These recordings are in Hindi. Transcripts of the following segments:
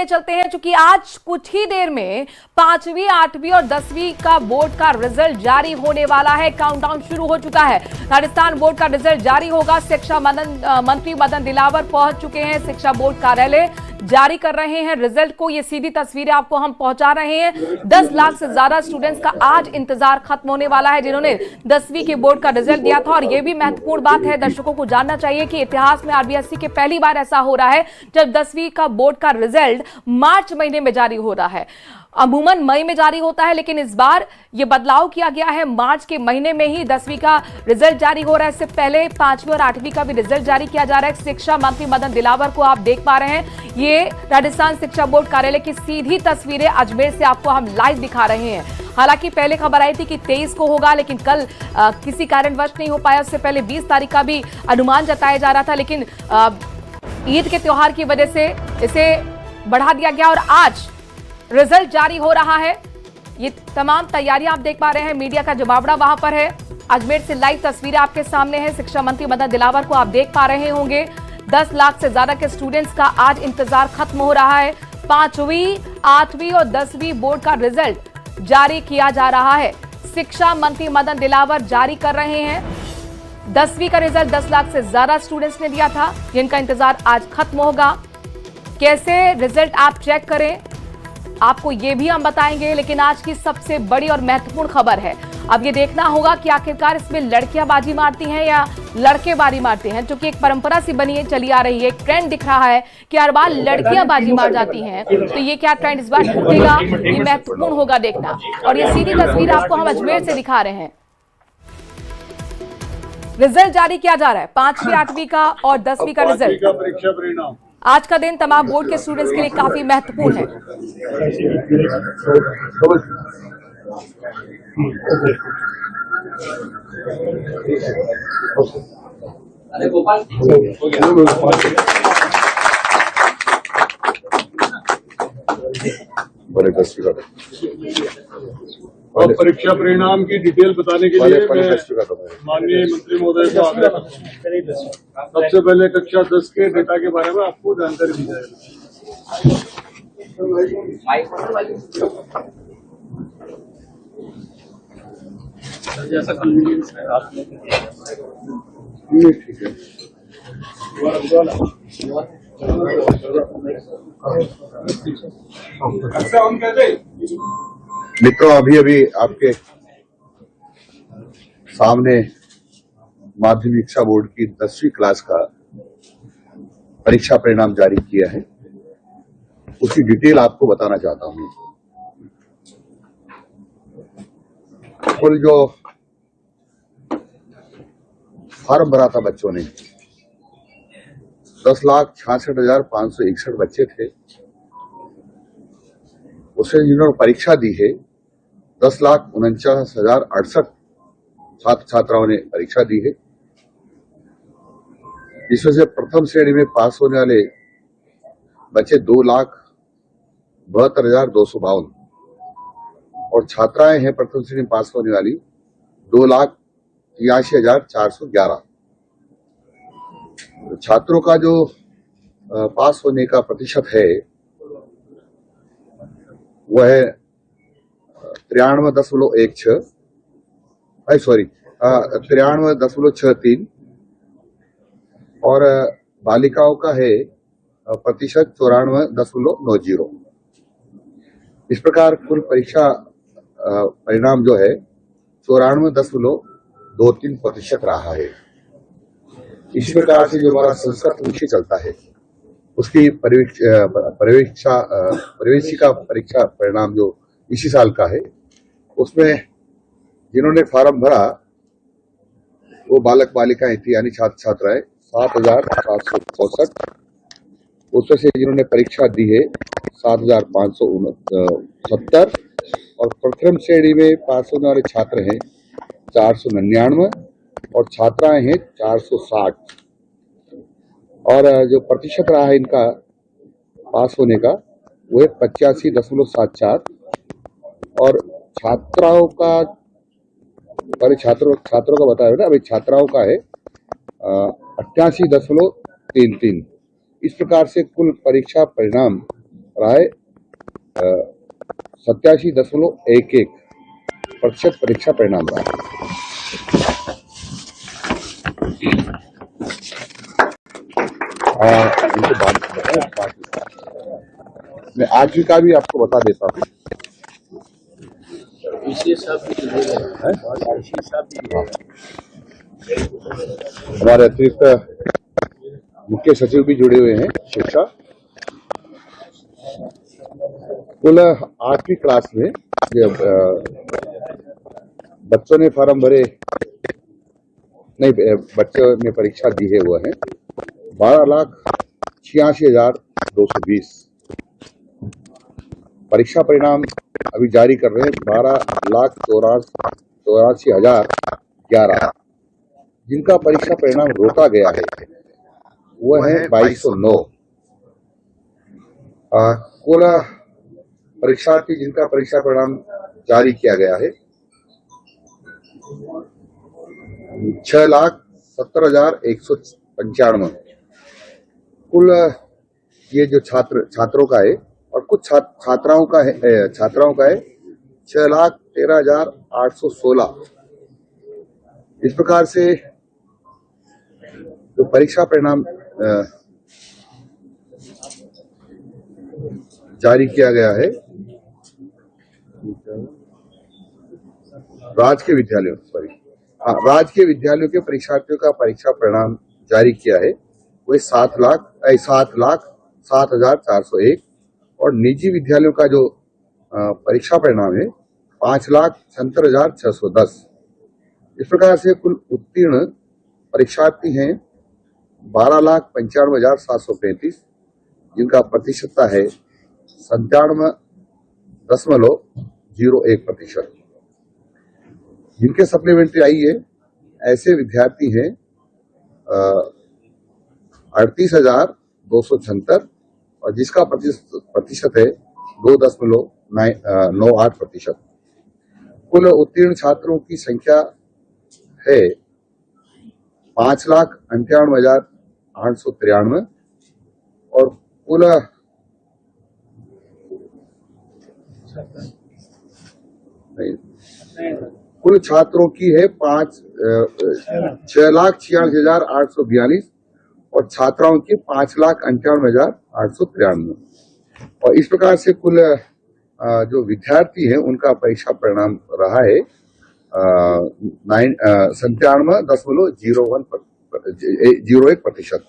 लिए चलते हैं, क्योंकि आज कुछ ही देर में 5वीं, 8वीं और 10वीं का बोर्ड का रिजल्ट जारी होने वाला है। काउंटडाउन शुरू हो चुका है। राजस्थान बोर्ड का रिजल्ट जारी होगा। शिक्षा मंत्री मदन दिलावर पहुंच चुके हैं। शिक्षा बोर्ड कार्यालय जारी कर रहे हैं रिजल्ट को। ये सीधी तस्वीरें आपको हम पहुंचा रहे हैं। 10 लाख से ज्यादा स्टूडेंट्स का आज इंतजार खत्म होने वाला है, जिन्होंने 10वीं के बोर्ड का रिजल्ट दिया था। और यह भी महत्वपूर्ण बात है, दर्शकों को जानना चाहिए कि इतिहास में आरबीएसई के पहली बार ऐसा हो रहा है जब 10वीं का बोर्ड का रिजल्ट मार्च महीने में जारी हो रहा है। अमूमन मई में जारी होता है, लेकिन इस बार यह बदलाव किया गया है। मार्च के महीने में ही 10वीं का रिजल्ट जारी हो रहा है। इससे पहले 5वीं और 8वीं का भी रिजल्ट जारी किया जा रहा है। शिक्षा मंत्री मदन दिलावर को आप देख पा रहे हैं। ये राजस्थान शिक्षा बोर्ड कार्यालय की सीधी तस्वीरें अजमेर से आपको हम लाइव दिखा रहे हैं। हालांकि पहले खबर आई थी कि 23 को होगा, लेकिन कल किसी कारणवश नहीं हो पाया। उससे पहले 20 तारीख का भी अनुमान जताया जा रहा था, लेकिन ईद के त्योहार की वजह से इसे बढ़ा दिया गया और आज रिजल्ट जारी हो रहा है। ये तमाम तैयारियां आप देख पा रहे हैं। मीडिया का जमावड़ा वहां पर है। अजमेर से लाइव तस्वीरें आपके सामने हैं। शिक्षा मंत्री मदन दिलावर को आप देख पा रहे होंगे। 10 लाख से ज्यादा के स्टूडेंट्स का आज इंतजार खत्म हो रहा है। 5वीं, 8वीं और 10वीं बोर्ड का रिजल्ट जारी किया जा रहा है। शिक्षा मंत्री मदन दिलावर जारी कर रहे हैं। 10वीं का रिजल्ट 10 लाख से ज्यादा स्टूडेंट्स ने दिया था, जिनका इंतजार आज खत्म होगा। कैसे रिजल्ट आप चेक करें, आपको ये भी हम बताएंगे। लेकिन आज की सबसे बड़ी और महत्वपूर्ण खबर है, अब ये देखना होगा कि आखिरकार इसमें लड़कियां बाजी मारती हैं या लड़के बाजी मारते हैं, जो कि एक परंपरा सी बनी चली आ रही है। एक ट्रेंड दिख रहा है कि हर बार लड़कियां बाजी मार जाती हैं, तो ये क्या ट्रेंड इस बार टूटेगा, ये महत्वपूर्ण होगा देखना। और ये सीधी तस्वीर आपको हम अजमेर से दिखा रहे हैं। रिजल्ट जारी किया जा रहा है 5वीं, 8वीं का और 10वीं का रिजल्ट। परीक्षा परिणाम आज का दिन तमाम बोर्ड के स्टूडेंट्स के लिए काफी महत्वपूर्ण है। और परीक्षा परिणाम की डिटेल बताने के लिए मैं माननीय मंत्री महोदय को आग्रह करता हूं। सबसे पहले कक्षा 10 के डेटा के बारे में आपको जानकारी दी जाएगी। जैसा कन्वीनियंस है आप ठीक है। मित्रों, अभी आपके सामने माध्यमिक शिक्षा बोर्ड की 10वीं क्लास का परीक्षा परिणाम जारी किया है। उसकी डिटेल आपको बताना चाहता हूं। कुल जो फॉर्म भरा था बच्चों ने, 10,66,561 बच्चे थे। उसे जिन्होंने परीक्षा दी है 10,49,068 छात्र छात्राओं ने परीक्षा दी है, जिसमें से प्रथम श्रेणी में पास होने वाले बच्चे 2,72,252 और छात्राएं हैं प्रथम श्रेणी में पास होने वाली 2,83,411। तो छात्रों का जो पास होने का प्रतिशत है वह है 93.63 और बालिकाओं का है प्रतिशत 94.90। इस प्रकार कुल परीक्षा परिणाम जो है 94.23% रहा है। इस प्रकार से जो हमारा संस्कृत विषय चलता है उसकी प्रवेशिका परीक्षा परिणाम जो इसी साल का है, उसमें जिन्होंने फॉर्म भरा वो बालक बालिकाएं थी, यानी छात्र छात्राएं 7,764। उसमें से जिन्होंने परीक्षा दी है 7,570 और प्रथम श्रेणी में पास होने वाले छात्र हैं 499 और छात्राएं हैं 460। और जो प्रतिशत रहा है इनका पास होने का वो है 85.74 और छात्राओं का, पहले छात्रों का बताया ना, अभी छात्राओं का है 88.33। इस प्रकार से कुल परीक्षा परिणाम प्राय 87.11% परीक्षा परिणाम रहा। उनको बात मैं आठवीं का भी आपको बता देता हूँ। हमारे अतिरिक्त मुख्य सचिव भी जुड़े हुए हैं शिक्षा। कुल 8वीं क्लास में बच्चों ने फॉर्म भरे नहीं, बच्चों ने परीक्षा दी है वो है 12,86,220। परीक्षा परिणाम अभी जारी कर रहे हैं 12,84,011। जिनका परीक्षा परिणाम रोका गया है वो है 2209। कुल परीक्षार्थी जिनका परीक्षा परिणाम जारी किया गया है 6,70,195। कुल ये जो छात्रों का है और कुछ छात्राओं का है 6,13,816। इस प्रकार से जो परीक्षा परिणाम जारी किया गया है राजकीय विद्यालयों के परीक्षार्थियों का परीक्षा परिणाम जारी किया है वो 7,07,401 और निजी विद्यालयों का जो परीक्षा परिणाम है 5,76,610। इस प्रकार से कुल उत्तीर्ण परीक्षार्थी हैं 12,95,735 जिनका प्रतिशतता है 97.01%। जिनके सप्लीमेंट्री आई है ऐसे विद्यार्थी हैं 38,276 और जिसका प्रतिशत है 2.98%। कुल उत्तीर्ण छात्रों की संख्या है 5,98,893 और कुल छात्रों की है 6,46,842 और छात्राओं की 5,98,893। और इस प्रकार से कुल जो विद्यार्थी हैं उनका परीक्षा परिणाम रहा है 97.01%।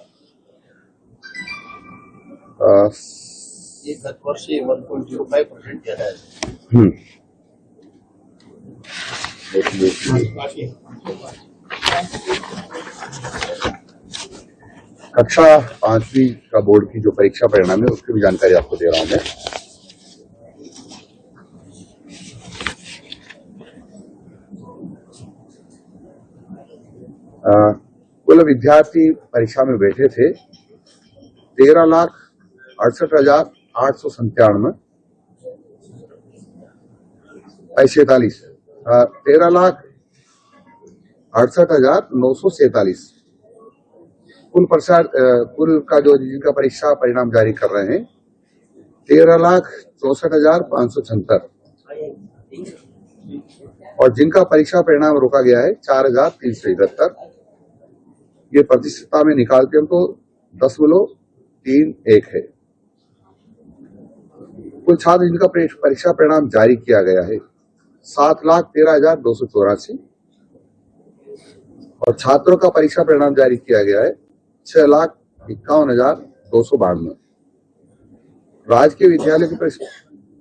ये गत वर्ष से 1.05% ज्यादा है। कक्षा 5वीं का बोर्ड की जो परीक्षा परिणाम है उसकी भी जानकारी आपको दे रहा हूं मैं। कुल विद्यार्थी परीक्षा में बैठे थे 13,68,897 13,68,947। कुल का जो जिनका परीक्षा परिणाम जारी कर रहे हैं 13,64,576 और जिनका परीक्षा परिणाम रोका गया है 4,371। ये प्रतिशतता में निकालते हैं तो 10.31 है। कुल छात्र जिनका परीक्षा परिणाम जारी किया गया है 7,13,284 और छात्रों का परीक्षा परिणाम जारी किया गया है 6,51,292। राजकीय विद्यालय के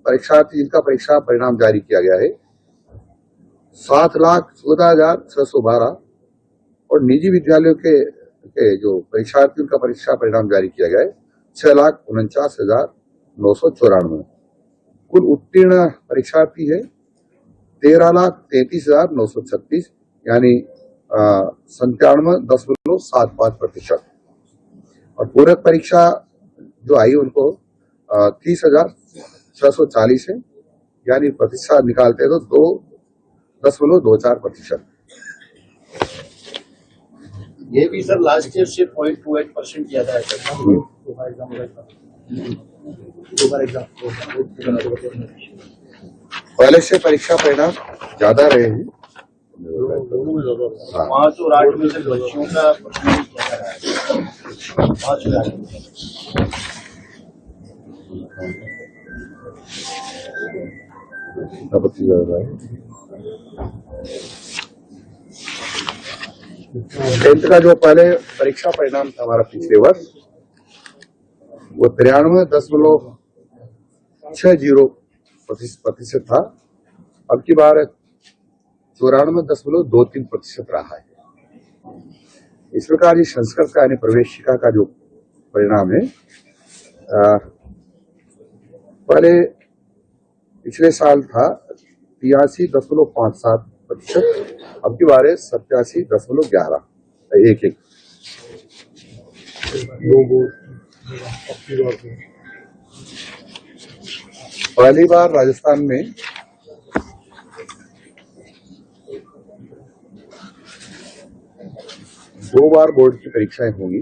परीक्षार्थी जिनका परीक्षा परिणाम जारी किया गया है 7,14,612 और निजी विद्यालयों के जो परीक्षार्थियों का परीक्षा परिणाम जारी किया गया है 6,49,994। कुल उत्तीर्ण परीक्षार्थी है 13,33,936 यानी 97.75%। और पूरक परीक्षा जो आई उनको 30,640 है यानी प्रतिशत निकालते हैं तो 2.24%। ये भी सर लास्ट ईयर से 0.28% ज्यादा है। पहले से परीक्षा परिणाम ज्यादा रहे हैं। हाँ। 5 और 8 में से बच्चियों का परसेंटेज क्या रहा है? 5 और 8 टेंथ का जो पहले परीक्षा परिणाम था हमारा पिछले वर्ष, वो 93.60% था। अब की बार 94.23% रहा है। इस प्रकार ये संस्कृत का यानी प्रवेशिका का जो परिणाम है, पहले पिछले साल था 83.57%, अब की बार है 87.11। एक पहली बार राजस्थान में दो बार बोर्ड की परीक्षाएं होंगी,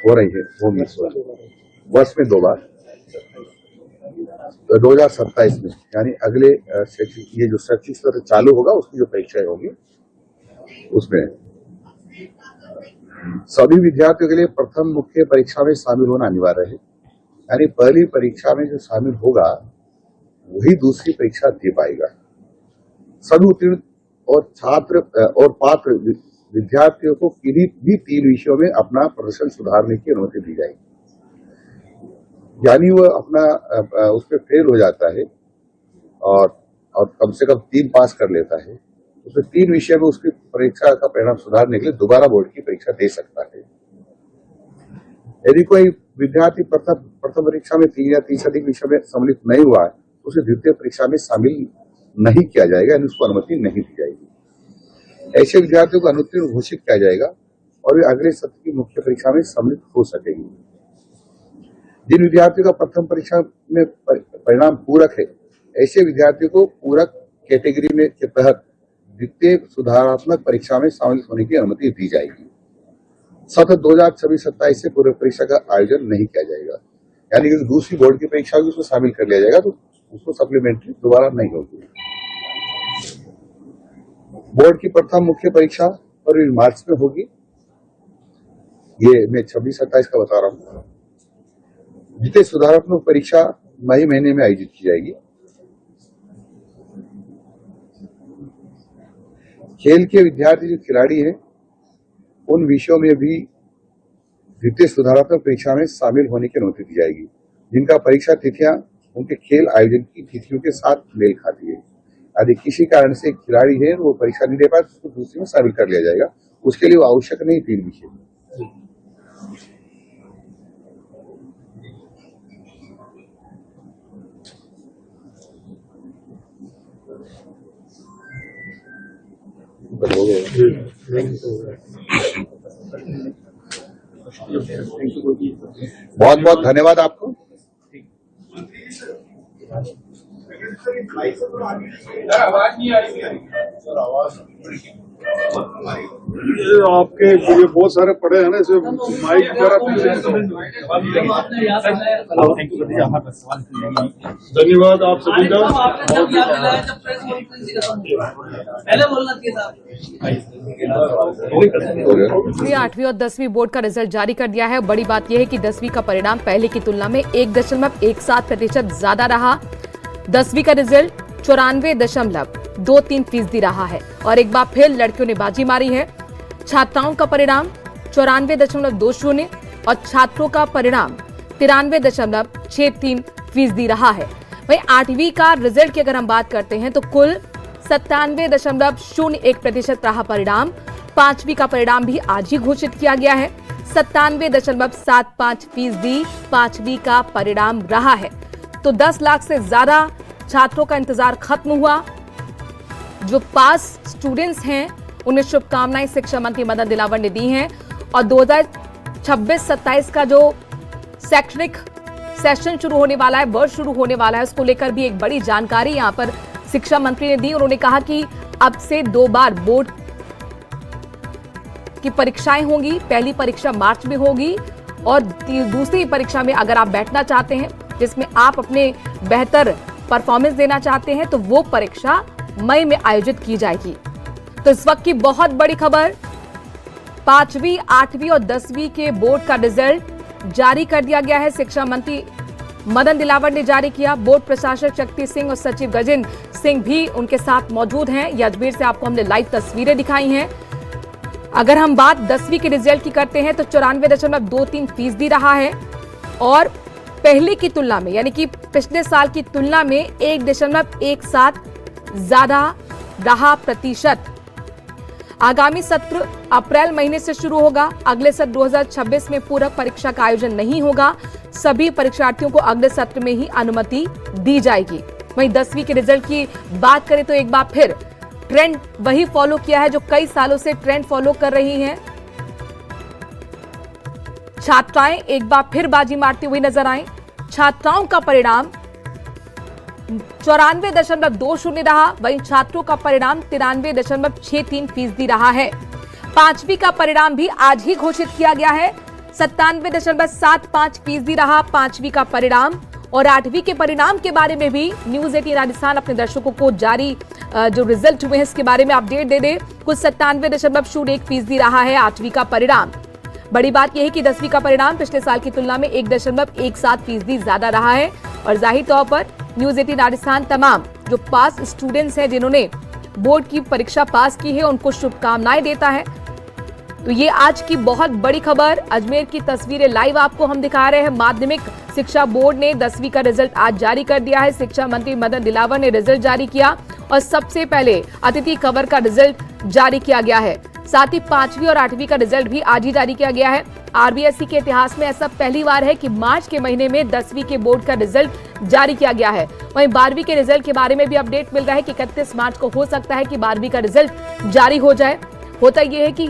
हो रही है, होंगी वर्ष में 2 बार। 2027 में यानी अगले ये जो शैक्षिक सत्र चालू होगा उसकी जो परीक्षाएं होंगी उसमें सभी विद्यार्थियों के लिए प्रथम मुख्य परीक्षा में शामिल होना अनिवार्य है। यानी पहली परीक्षा में जो शामिल होगा वही दूसरी परीक्षा दे पाएगा। सभी उत्तीर्ण और छात्र और पात्र विद्यार्थियों को किसी भी 3 विषयों में अपना प्रदर्शन सुधारने की अनुमति दी जाएगी। यानी वह अपना उसमें फेल हो जाता है और कम से कम 3 पास कर लेता है, उसमें 3 विषय में उसकी परीक्षा का परिणाम सुधारने के लिए दोबारा बोर्ड की परीक्षा दे सकता है। यदि कोई विद्यार्थी प्रथम परीक्षा में 3 या 3 से अधिक विषय में सम्मिलित नहीं हुआ है तो उसे द्वितीय परीक्षा में शामिल नहीं किया जाएगा, यानी उसको अनुमति नहीं दी जाएगी। ऐसे विद्यार्थियों को अनुत्तीर्ण घोषित किया जाएगा और वे अगले सत्र की मुख्य परीक्षा में सम्मिलित हो सकेंगे। जिन विद्यार्थियों का प्रथम परीक्षा में परिणाम पूरक है, ऐसे विद्यार्थियों को पूरक कैटेगरी में के तहत द्वितीय सुधारात्मक परीक्षा में शामिल होने की अनुमति दी जाएगी। सत्र 2026-27 से पूर्व परीक्षा का आयोजन नहीं किया जाएगा। यानी कि दूसरी बोर्ड की परीक्षा होगी उसमें शामिल कर लिया जाएगा तो उसको सप्लीमेंट्री दोबारा नहीं होगी। बोर्ड की प्रथम मुख्य परीक्षा फरवरी मार्च में होगी, ये मैं 26-27 का बता रहा हूँ। द्वितीय सुधारात्मक परीक्षा मई महीने में आयोजित की जाएगी। खेल के विद्यार्थी जो खिलाड़ी हैं उन विषयों में भी द्वितीय सुधारात्मक परीक्षा में शामिल होने की अनुमति दी जाएगी, जिनका परीक्षा तिथियां उनके खेल आयोजन की तिथियों के साथ मेल खाती है। यदि किसी कारण से खिलाड़ी है वो परीक्षा नहीं दे पाए तो उसको दूसरी में शामिल कर लिया जाएगा। उसके लिए वो आवश्यक नहीं 3 विषय। बहुत बहुत धन्यवाद आपको। आपके ये बहुत सारे पढ़े हैं ना, इसमें माइक वगैरह। धन्यवाद आप सभी का। इसलिए 8वीं और 10वीं बोर्ड का रिजल्ट जारी कर दिया है। बड़ी बात यह है कि 10वीं का परिणाम पहले की तुलना में 1.17% ज्यादा रहा। 10वीं का रिजल्ट 94.23% रहा है और एक बार फिर लड़कियों ने बाजी मारी है। छात्राओं का परिणाम 94.20 और छात्रों का परिणाम 93.63% रहा है। वहीं 8वीं का रिजल्ट की अगर हम बात करते हैं तो कुल 97.01% रहा परिणाम। 5वीं का परिणाम भी आज ही घोषित किया गया है। 97.75% 5वीं का परिणाम रहा है। तो 10 लाख से ज्यादा छात्रों का इंतजार खत्म हुआ। जो पास स्टूडेंट्स हैं उन्हें शुभकामनाएं शिक्षा मंत्री मदन दिलावर ने दी हैं और 2026-27 का जो शैक्षणिक सेशन शुरू होने वाला है, वर्ष शुरू होने वाला है, उसको लेकर भी एक बड़ी जानकारी यहां पर शिक्षा मंत्री ने दी। उन्होंने कहा कि अब से 2 बार बोर्ड की परीक्षाएं होंगी। पहली परीक्षा मार्च में होगी और दूसरी परीक्षा में अगर आप बैठना चाहते हैं जिसमें आप अपने बेहतर परफॉर्मेंस देना चाहते हैं तो वो परीक्षा मई में आयोजित की जाएगी। तो इस वक्त की बहुत बड़ी खबर, 5वीं, 8वीं और 10वीं के बोर्ड का रिजल्ट जारी कर दिया गया है। शिक्षा मंत्री मदन दिलावर ने जारी किया। बोर्ड प्रशासक शक्ति सिंह और सचिव गजेंद्र सिंह भी उनके साथ मौजूद हैं। ये अजमेर से आपको हमने लाइव तस्वीरें दिखाई हैं। अगर हम बात 10वीं के रिजल्ट की करते हैं तो 94.23% रहा है और पहले की तुलना में यानी कि पिछले साल की तुलना में 1.17 ज्यादा रहा प्रतिशत। आगामी सत्र अप्रैल महीने से शुरू होगा। अगले सत्र 2026 में पूरक परीक्षा का आयोजन नहीं होगा। सभी परीक्षार्थियों को अगले सत्र में ही अनुमति दी जाएगी। वहीं 10वीं के रिजल्ट की बात करें तो एक बार फिर ट्रेंड वही फॉलो किया है जो कई सालों से ट्रेंड फॉलो कर रही हैं। छात्राएं एक बार फिर बाजी मारती हुई नजर आई। छात्राओं का परिणाम 94.20 रहा, वहीं छात्रों का परिणाम 93.63% रहा है। 5वीं का परिणाम भी आज ही घोषित किया गया है। 97.75% रहा 5वीं का परिणाम। और 8वीं के परिणाम के बारे में भी न्यूज 18 राजस्थान अपने दर्शकों को जारी जो रिजल्ट हुए हैं इसके बारे में अपडेट दे दे। कुछ 97.01% रहा है 8वीं का परिणाम। बड़ी बात यह है कि 10वीं का परिणाम पिछले साल की तुलना में 1.17% ज्यादा रहा है। और जाहिर तौर पर न्यूज 18 राजस्थान तमाम जो पास स्टूडेंट्स हैं जिन्होंने बोर्ड की परीक्षा पास की है उनको शुभकामनाएं देता है। तो ये आज की बहुत बड़ी खबर। अजमेर की तस्वीरें लाइव आपको हम दिखा रहे हैं। माध्यमिक शिक्षा बोर्ड ने 10वीं का रिजल्ट आज जारी कर दिया है। शिक्षा मंत्री मदन दिलावर ने रिजल्ट जारी किया और सबसे पहले अतिथि कवर का रिजल्ट जारी किया गया है। साथ ही 5वीं और 8वीं का रिजल्ट भी आज ही जारी किया गया है। आरबीएसई के इतिहास में ऐसा पहली बार है कि मार्च के महीने में 10वीं के बोर्ड का रिजल्ट जारी किया गया है। वहीं 12वीं के रिजल्ट के बारे में भी अपडेट मिल रहा है कि 31 मार्च को हो सकता है कि 12वीं का रिजल्ट जारी हो जाए। होता यह है कि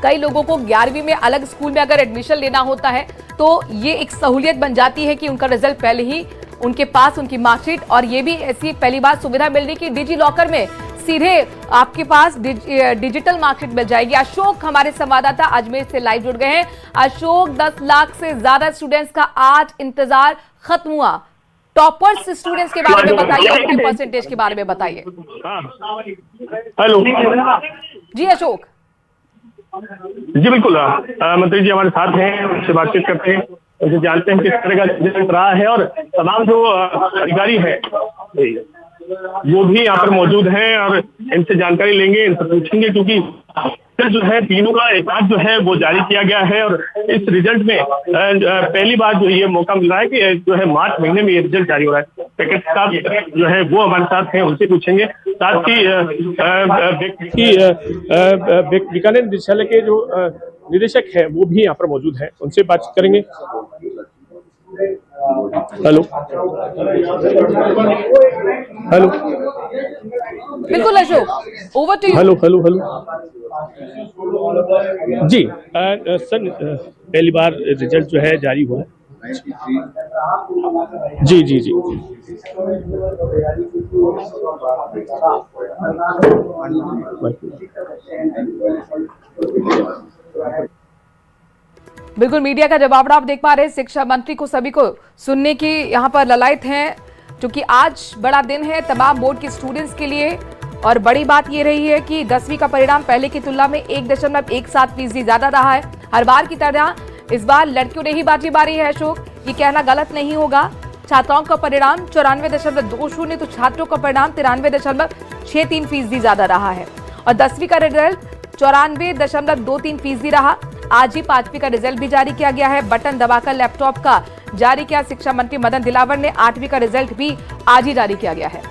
कई लोगों को 11वीं में अलग स्कूल में अगर एडमिशन लेना होता है तो ये एक सहूलियत बन जाती है कि उनका रिजल्ट पहले ही उनके पास उनकी मार्कशीट, और ये भी ऐसी पहली बार सुविधा मिल रही कि डिजी लॉकर में सीधे आपके पास डिजिटल मार्कशीट मिल जाएगी। अशोक हमारे संवाददाता अजमेर से लाइव जुड़ गए हैं। अशोक, 10 लाख से ज्यादा स्टूडेंट्स का आज इंतजार खत्म हुआ। टॉपर्स स्टूडेंट्स के बारे में बताइए, उनके परसेंटेज के बारे में बताइए। हेलो जी अशोक। जी बिल्कुल, मंत्री जी हमारे साथ हैं, उनसे बातचीत करते हैं, उनसे जानते हैं किस तरह का रिजल्ट रहा है और तमाम जो अधिकारी है वो भी यहाँ पर मौजूद हैं और इनसे जानकारी लेंगे, इनसे पूछेंगे क्योंकि जो है तीनों का एक साथ जो है वो जारी किया गया है। और इस रिजल्ट में पहली बार जो ये मौका मिल रहा है कि जो है मार्च महीने में ये रिजल्ट जारी हो रहा है। पैकेट साहब जो है वो हमारे साथ हैं, उनसे पूछेंगे। साथ ही बीकानेर निदेशालय के जो निदेशक है वो भी यहाँ पर मौजूद है, उनसे बातचीत करेंगे। हेलो हेलो बिल्कुल Ashok, over to you. Hello hello hello ji sir, पहली बार रिजल्ट जो है जारी हुआ है। जी जी जी बिल्कुल, मीडिया का जवाब आप देख पा रहे हैं। शिक्षा मंत्री को सभी को सुनने की यहाँ पर ललायत है, क्योंकि आज बड़ा दिन है तमाम बोर्ड के स्टूडेंट्स के लिए। और बड़ी बात ये रही है कि 10वीं का परिणाम पहले की तुलना में 1.17% ज्यादा रहा है। हर बार की तरह इस बार लड़कियों ने ही बाजी मारी है अशोक, ये कहना गलत नहीं होगा। छात्राओं का परिणाम 94.20 तो छात्रों का परिणाम 93.63% ज्यादा रहा है। और 10वीं का रिजल्ट 94.23% रहा। आज ही 5वीं का रिजल्ट भी जारी किया गया है। बटन दबाकर लैपटॉप का जारी किया शिक्षा मंत्री मदन दिलावर ने। 8वीं का रिजल्ट भी आज ही जारी किया गया है।